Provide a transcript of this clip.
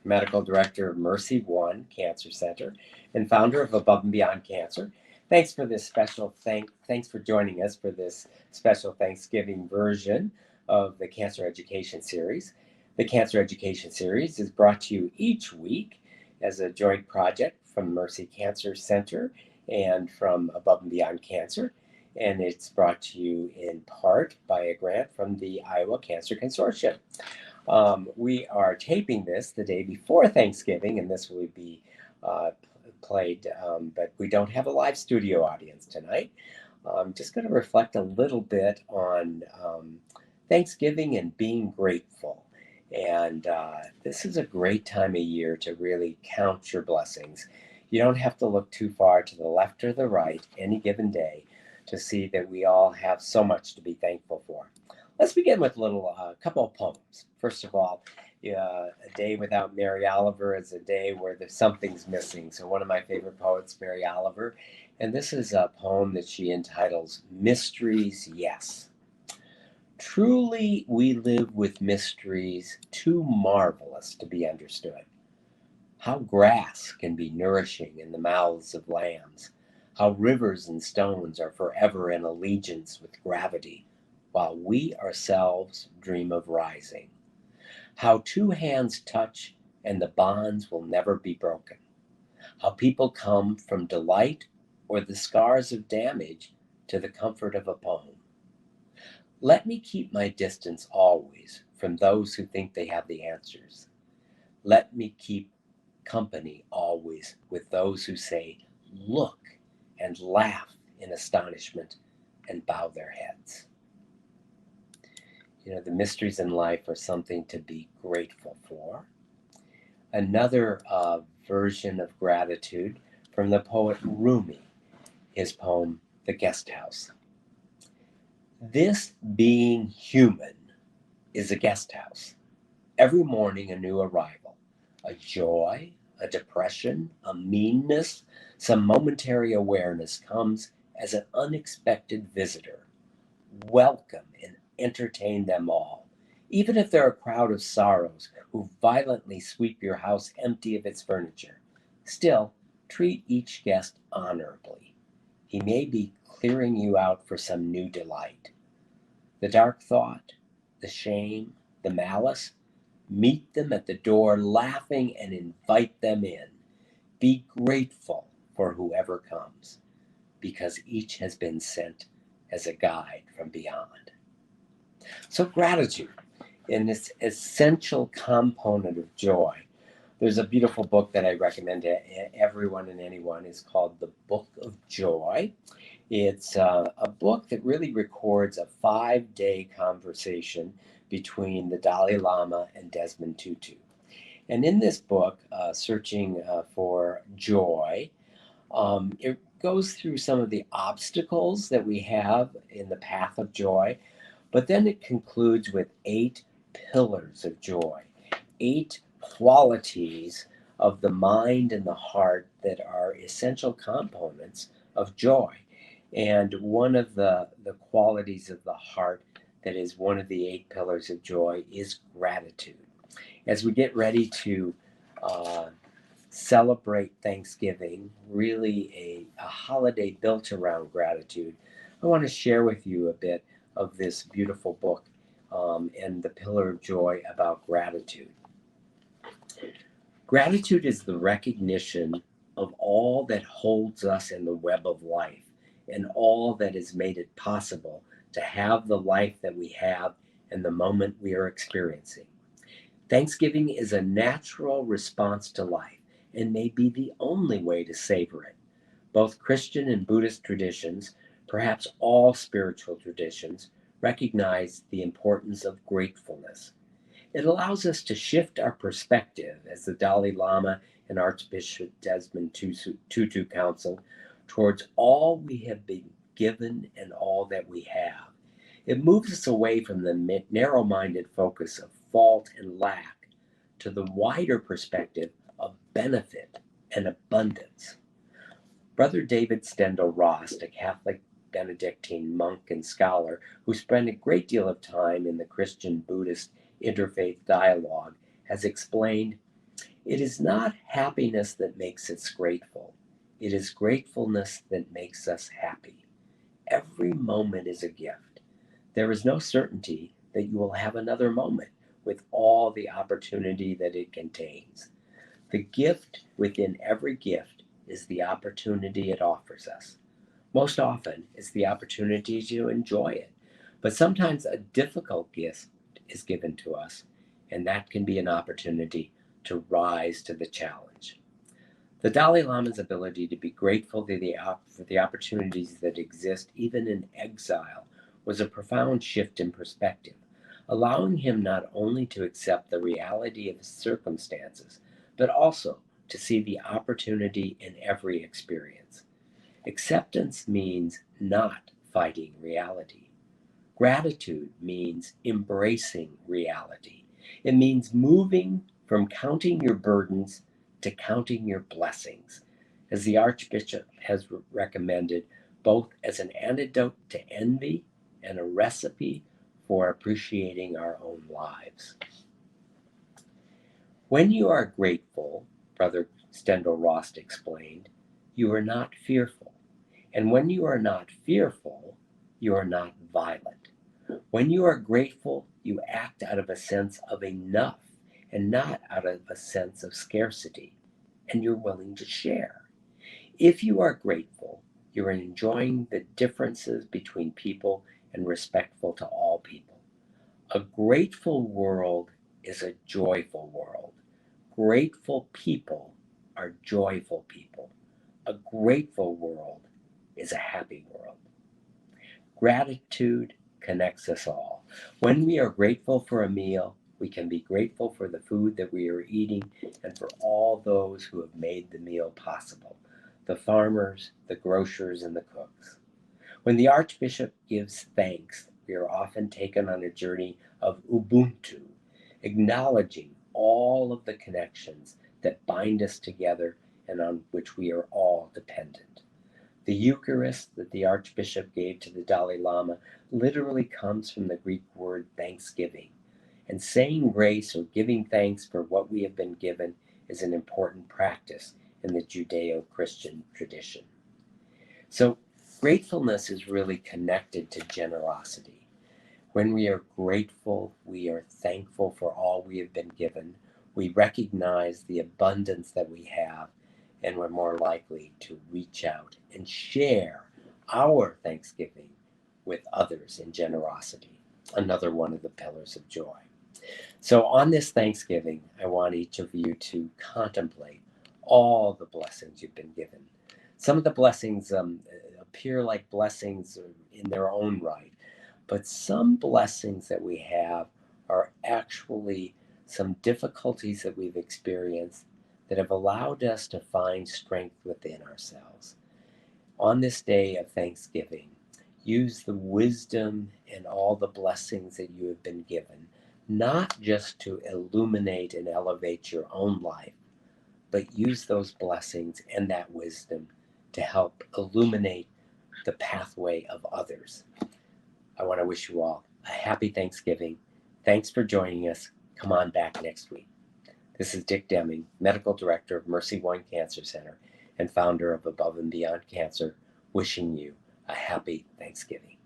Medical Director of MercyOne Cancer Center and founder of Above and Beyond Cancer. Thanks for this thanks for joining us for this special Thanksgiving version of the Cancer Education Series. The Cancer Education Series is brought to you each week as a joint project from Mercy Cancer Center and from Above and Beyond Cancer. And it's brought to you in part by a grant from the Iowa Cancer Consortium. We are taping this the day before Thanksgiving, and this will be played, but we don't have a live studio audience tonight. I'm just going to reflect a little bit on Thanksgiving and being grateful. And this is a great time of year to really count your blessings. You don't have to look too far to the left or the right any given day to see that we all have so much to be thankful for. Let's begin with a couple of poems. First of all, A Day Without Mary Oliver is a day where something's missing. So one of my favorite poets, Mary Oliver, and this is a poem that she entitles Mysteries, Yes. Truly we live with mysteries too marvelous to be understood. How grass can be nourishing in the mouths of lambs, how rivers and stones are forever in allegiance with gravity, while we ourselves dream of rising. How two hands touch and the bonds will never be broken. How people come from delight or the scars of damage to the comfort of a poem. Let me keep my distance always from those who think they have the answers. Let me keep company always with those who say, look, and laugh in astonishment and bow their heads. The mysteries in life are something to be grateful for. Another version of gratitude from the poet Rumi, his poem, The Guest House. This being human is a guest house. Every morning a new arrival, a joy, a depression, a meanness, some momentary awareness comes as an unexpected visitor. Welcome and entertain them all, even if they're a crowd of sorrows who violently sweep your house empty of its furniture. Still, treat each guest honorably. He may be clearing you out for some new delight. The dark thought, the shame, the malice, meet them at the door laughing and invite them in. Be grateful for whoever comes, because each has been sent as a guide from beyond. So gratitude, in this essential component of joy. There's a beautiful book that I recommend to everyone and anyone. It's called The Book of Joy. It's a book that really records a 5-day conversation between the Dalai Lama and Desmond Tutu. And in this book, Searching for Joy, it goes through some of the obstacles that we have in the path of joy, but then it concludes with 8 pillars of joy, 8 qualities of the mind and the heart that are essential components of joy. And one of the qualities of the heart that is one of the 8 pillars of joy is gratitude. As we get ready to celebrate Thanksgiving, really a holiday built around gratitude, I want to share with you a bit of this beautiful book and the pillar of joy about gratitude. Gratitude is the recognition of all that holds us in the web of life and all that has made it possible to have the life that we have and the moment we are experiencing. Thanksgiving is a natural response to life and may be the only way to savor it. Both Christian and Buddhist traditions, perhaps all spiritual traditions, recognize the importance of gratefulness. It allows us to shift our perspective, as the Dalai Lama and Archbishop Desmond Tutu counseled, towards all we have been given and all that we have. It moves us away from the narrow-minded focus of fault and lack to the wider perspective of benefit and abundance. Brother David Stendal Rost, a Catholic Benedictine monk and scholar who spent a great deal of time in the Christian-Buddhist interfaith dialogue, has explained, It is not happiness that makes us grateful. It is gratefulness that makes us happy. Every moment is a gift. There is no certainty that you will have another moment with all the opportunity that it contains. The gift within every gift is the opportunity it offers us. Most often, it's the opportunity to enjoy it. But sometimes a difficult gift is given to us, and that can be an opportunity to rise to the challenge. The Dalai Lama's ability to be grateful for the opportunities that exist even in exile was a profound shift in perspective, allowing him not only to accept the reality of his circumstances, but also to see the opportunity in every experience. Acceptance means not fighting reality. Gratitude means embracing reality. It means moving from counting your burdens to counting your blessings, as the Archbishop has recommended, both as an antidote to envy and a recipe for appreciating our own lives. When you are grateful, Brother Stendhal Rost explained, you are not fearful. And when you are not fearful, you are not violent. When you are grateful, you act out of a sense of enough and not out of a sense of scarcity, and you're willing to share. If you are grateful, you're enjoying the differences between people and respectful to all people. A grateful world is a joyful world. Grateful people are joyful people. A grateful world is a happy world. Gratitude connects us all. When we are grateful for a meal, we can be grateful for the food that we are eating and for all those who have made the meal possible, the farmers, the grocers, and the cooks. When the Archbishop gives thanks, we are often taken on a journey of Ubuntu, acknowledging all of the connections that bind us together and on which we are all dependent. The Eucharist that the Archbishop gave to the Dalai Lama literally comes from the Greek word thanksgiving, and saying grace or giving thanks for what we have been given is an important practice in the Judeo-Christian tradition. So gratefulness is really connected to generosity. When we are grateful, we are thankful for all we have been given. We recognize the abundance that we have, and we're more likely to reach out and share our thanksgiving with others in generosity, another one of the pillars of joy. So on this Thanksgiving, I want each of you to contemplate all the blessings you've been given. Some of the blessings appear like blessings in their own right, but some blessings that we have are actually some difficulties that we've experienced that have allowed us to find strength within ourselves. On this day of Thanksgiving, use the wisdom and all the blessings that you have been given, not just to illuminate and elevate your own life, but use those blessings and that wisdom to help illuminate the pathway of others. I want to wish you all a happy Thanksgiving. Thanks for joining us. Come on back next week. This is Dick Deming, Medical Director of MercyOne Cancer Center and founder of Above and Beyond Cancer, wishing you a happy Thanksgiving.